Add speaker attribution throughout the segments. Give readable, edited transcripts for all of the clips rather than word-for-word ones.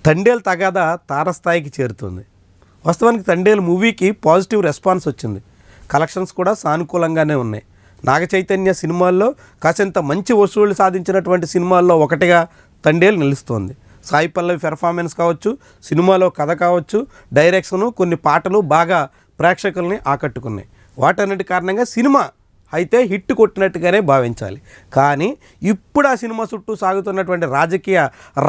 Speaker 1: తండేల్ తగాదా తారస్థాయికి చేరుతుంది. వాస్తవానికి తండేల్ మూవీకి పాజిటివ్ రెస్పాన్స్ వచ్చింది. కలెక్షన్స్ కూడా సానుకూలంగానే ఉన్నాయి. నాగ చైతన్య సినిమాల్లో కాసింత మంచి వసూళ్లు సాధించినటువంటి సినిమాల్లో ఒకటిగా తండేల్ నిలుస్తోంది. సాయి పల్లవి పెర్ఫార్మెన్స్ కావచ్చు, సినిమాలో కథ కావచ్చు, డైరెక్షను, కొన్ని పాటలు బాగా ప్రేక్షకుల్ని ఆకట్టుకున్నాయి. వాటన్నిటి కారణంగా సినిమా అయితే హిట్ కొట్టినట్టుగానే భావించాలి. కానీ ఇప్పుడు ఆ సినిమా చుట్టూ సాగుతున్నటువంటి రాజకీయ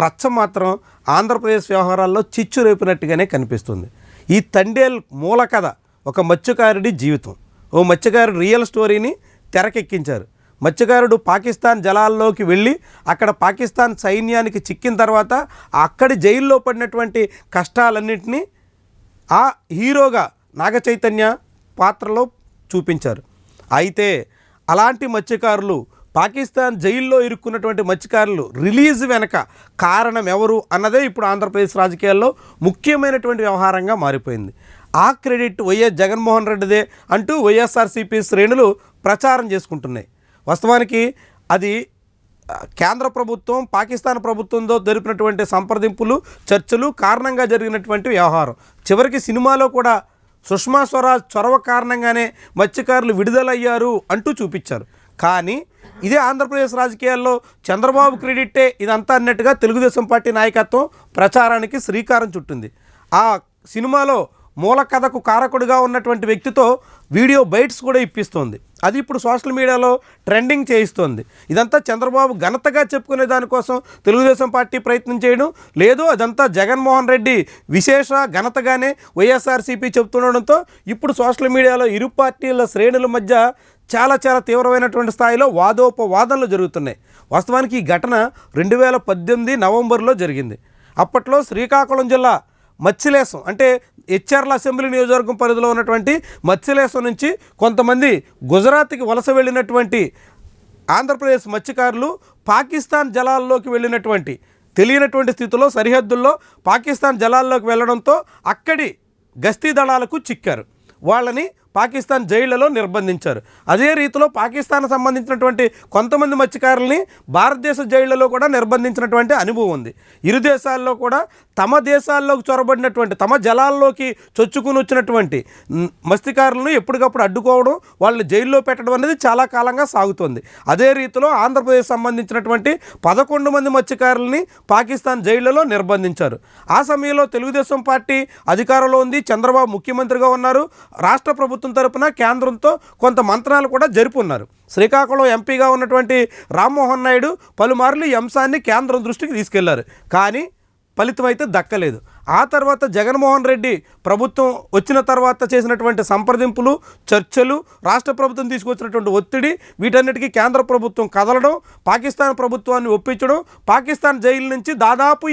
Speaker 1: రచ్చ మాత్రం ఆంధ్రప్రదేశ్ వ్యవహారాల్లో చిచ్చు రేపినట్టుగానే కనిపిస్తుంది. ఈ తండేల్ మూల కథ ఒక మత్స్యకారుడి జీవితం. ఓ మత్స్యకారుడి రియల్ స్టోరీని తెరకెక్కించారు. మత్స్యకారుడు పాకిస్తాన్ జలాల్లోకి వెళ్ళి అక్కడ పాకిస్తాన్ సైన్యానికి చిక్కిన తర్వాత అక్కడి జైల్లో పడినటువంటి కష్టాలన్నింటినీ ఆ హీరోగా నాగ చైతన్య పాత్రలో చూపించారు. అయితే అలాంటి మత్స్యకారులు, పాకిస్తాన్ జైల్లో ఇరుక్కున్నటువంటి మత్స్యకారులు రిలీజ్ వెనక కారణం ఎవరు అన్నదే ఇప్పుడు ఆంధ్రప్రదేశ్ రాజకీయాల్లో ముఖ్యమైనటువంటి వ్యవహారంగా మారిపోయింది. ఆ క్రెడిట్ వైఎస్ జగన్మోహన్ రెడ్డిదే అంటూ వైఎస్ఆర్సీపీ శ్రేణులు ప్రచారం చేసుకుంటున్నాయి. వాస్తవానికి అది కేంద్ర ప్రభుత్వం పాకిస్తాన్ ప్రభుత్వంతో జరిపినటువంటి సంప్రదింపులు, చర్చలు కారణంగా జరిగినటువంటి వ్యవహారం. చివరికి సినిమాలో కూడా సుష్మా స్వరాజ్ చొరవ కారణంగానే మత్స్యకారులు విడుదలయ్యారు అంటూ చూపించారు. కానీ ఇదే ఆంధ్రప్రదేశ్ రాజకీయాల్లో చంద్రబాబు క్రెడిట్టే ఇదంతా అన్నట్టుగా తెలుగుదేశం పార్టీ నాయకత్వం ప్రచారానికి శ్రీకారం చుట్టింది. ఆ సినిమాలో మూల కథకు కారకుడిగా ఉన్నటువంటి వ్యక్తితో వీడియో బైట్స్ కూడా ఇప్పిస్తోంది. అది ఇప్పుడు సోషల్ మీడియాలో ట్రెండింగ్ చేయిస్తోంది. ఇదంతా చంద్రబాబు ఘనతగా చెప్పుకునే దానికోసం తెలుగుదేశం పార్టీ ప్రయత్నం చేయడం లేదు, అదంతా జగన్మోహన్ రెడ్డి విశేష ఘనతగానే వైఎస్ఆర్సీపీ చెప్తుండడంతో ఇప్పుడు సోషల్ మీడియాలో ఇరు పార్టీల శ్రేణుల మధ్య చాలా తీవ్రమైనటువంటి స్థాయిలో వాదోపవాదనలు జరుగుతున్నాయి. వాస్తవానికి ఈ ఘటన 2018 నవంబర్లో జరిగింది. అప్పట్లో శ్రీకాకుళం జిల్లా మత్స్యలేశం అంటే హెచ్ఆర్ల అసెంబ్లీ నియోజకవర్గం పరిధిలో ఉన్నటువంటి మత్స్యలేశం నుంచి కొంతమంది గుజరాత్కి వలస వెళ్ళినటువంటి ఆంధ్రప్రదేశ్ మత్స్యకారులు పాకిస్తాన్ జలాల్లోకి వెళ్ళినటువంటి తెలియనటువంటి స్థితిలో సరిహద్దుల్లో పాకిస్తాన్ జలాల్లోకి వెళ్ళడంతో అక్కడి గస్తీ దళాలకు చిక్కారు. వాళ్ళని పాకిస్తాన్ జైళ్లలో నిర్బంధించారు. అదే రీతిలో పాకిస్తాన్ సంబంధించినటువంటి కొంతమంది మత్స్యకారుల్ని భారతదేశ జైళ్లలో కూడా నిర్బంధించినటువంటి అనుభవం ఉంది. ఇరు దేశాల్లో కూడా తమ దేశాల్లోకి చొరబడినటువంటి తమ జలాల్లోకి చొచ్చుకుని వచ్చినటువంటి మత్స్యకారులను ఎప్పటికప్పుడు అడ్డుకోవడం, వాళ్ళని జైల్లో పెట్టడం అనేది చాలా కాలంగా సాగుతోంది. అదే రీతిలో ఆంధ్రప్రదేశ్ సంబంధించినటువంటి 11 మంది మత్స్యకారులని పాకిస్తాన్ జైళ్లలో నిర్బంధించారు. ఆ సమయంలో తెలుగుదేశం పార్టీ అధికారంలో ఉంది, చంద్రబాబు ముఖ్యమంత్రిగా ఉన్నారు. రాష్ట్ర ప్రభుత్వం తరపున కేంద్రంతో కొంత మంత్రాలు కూడా జరుపున్నారు. శ్రీకాకుళం ఎంపీగా ఉన్నటువంటి రామ్మోహన్ నాయుడు పలుమార్లు ఈ అంశాన్ని కేంద్రం దృష్టికి తీసుకెళ్లారు. కానీ ఫలితం అయితే దక్కలేదు. ఆ తర్వాత జగన్మోహన్ రెడ్డి ప్రభుత్వం వచ్చిన తర్వాత చేసినటువంటి సంప్రదింపులు, చర్చలు, రాష్ట్ర ప్రభుత్వం తీసుకొచ్చినటువంటి ఒత్తిడి, వీటన్నిటికీ కేంద్ర ప్రభుత్వం కదలడం, పాకిస్తాన్ ప్రభుత్వాన్ని ఒప్పించడం, పాకిస్తాన్ జైలు నుంచి దాదాపు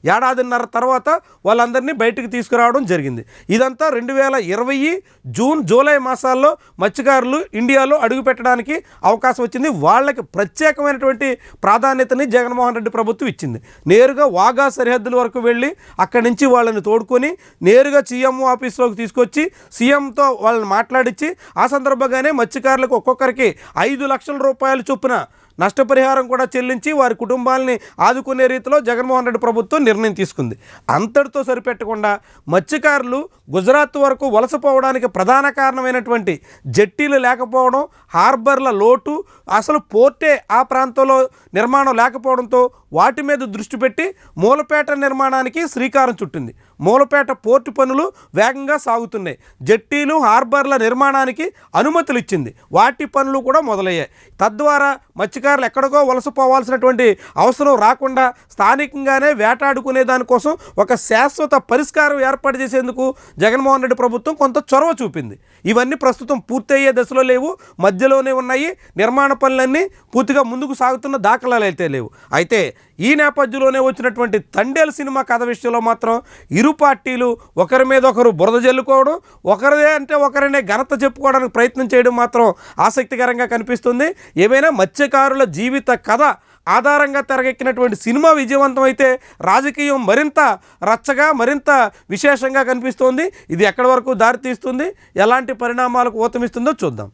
Speaker 1: ఏడాదిన్నర తర్వాత వాళ్ళందరినీ బయటికి తీసుకురావడం జరిగింది. ఇదంతా 2020 జూన్, జూలై మాసాల్లో మత్స్యకారులు ఇండియాలో అడుగుపెట్టడానికి అవకాశం వచ్చింది. వాళ్ళకి ప్రత్యేకమైనటువంటి ప్రాధాన్యతని జగన్మోహన్ రెడ్డి ప్రభుత్వం ఇచ్చింది. నేరుగా వాఘా సరిహద్దుల వరకు వెళ్ళి అక్కడి నుంచి వాళ్ళని తోడుకొని నేరుగా సీఎం ఆఫీస్లోకి తీసుకొచ్చి సీఎంతో వాళ్ళని మాట్లాడించి ఆ సందర్భంగానే మత్స్యకారులకు ఒక్కొక్కరికి 5 లక్షల రూపాయలు చొప్పున నష్టపరిహారం కూడా చెల్లించి వారి కుటుంబాలని ఆదుకునే రీతిలో జగన్మోహన్ రెడ్డి ప్రభుత్వం నిర్ణయం తీసుకుంది. అంతటితో సరిపెట్టకుండా మత్స్యకారులు గుజరాత్ వరకు వలసపోవడానికి ప్రధాన కారణమైనటువంటి జట్టీలు లేకపోవడం, హార్బర్ల లోటు, అసలు పోర్టే ఆ ప్రాంతంలో నిర్మాణం లేకపోవడంతో వాటి మీద దృష్టి పెట్టి మూలపేట నిర్మాణానికి శ్రీకారం చుట్టింది. మూలపేట పోర్టు పనులు వేగంగా సాగుతున్నాయి. జట్టీలు, హార్బర్ల నిర్మాణానికి అనుమతులు ఇచ్చింది. వాటి పనులు కూడా మొదలయ్యాయి. తద్వారా మత్స్యకారులు ఎక్కడికో వలసపోవాల్సినటువంటి అవసరం రాకుండా స్థానికంగానే వేటాడుకునే దానికోసం ఒక శాశ్వత పరిష్కారం ఏర్పాటు చేసేందుకు జగన్మోహన్ రెడ్డి ప్రభుత్వం కొంత చొరవ చూపింది. ఇవన్నీ ప్రస్తుతం పూర్తయ్యే దశలో లేవు, మధ్యలోనే ఉన్నాయి. నిర్మాణ పనులన్నీ పూర్తిగా ముందుకు సాగుతున్న దాఖలాలు అయితే లేవు. అయితే ఈ నేపథ్యంలోనే వచ్చినటువంటి తండేల్ సినిమా కథ విషయంలో మాత్రం ఇరు పార్టీలు ఒకరి మీద ఒకరు బురద జల్లుకోవడం, ఒకరిదే అంటే ఒకరినే ఘనత చెప్పుకోవడానికి ప్రయత్నం చేయడం మాత్రం ఆసక్తికరంగా కనిపిస్తుంది. ఏమైనా మత్స్యకారుల జీవిత కథ ఆధారంగా తెరకెక్కినటువంటి సినిమా విజయవంతం అయితే రాజకీయం మరింత రచ్చగా, మరింత విశేషంగా కనిపిస్తోంది. ఇది ఎక్కడి వరకు దారితీస్తుంది, ఎలాంటి పరిణామాలకు ఊతమిస్తుందో చూద్దాం.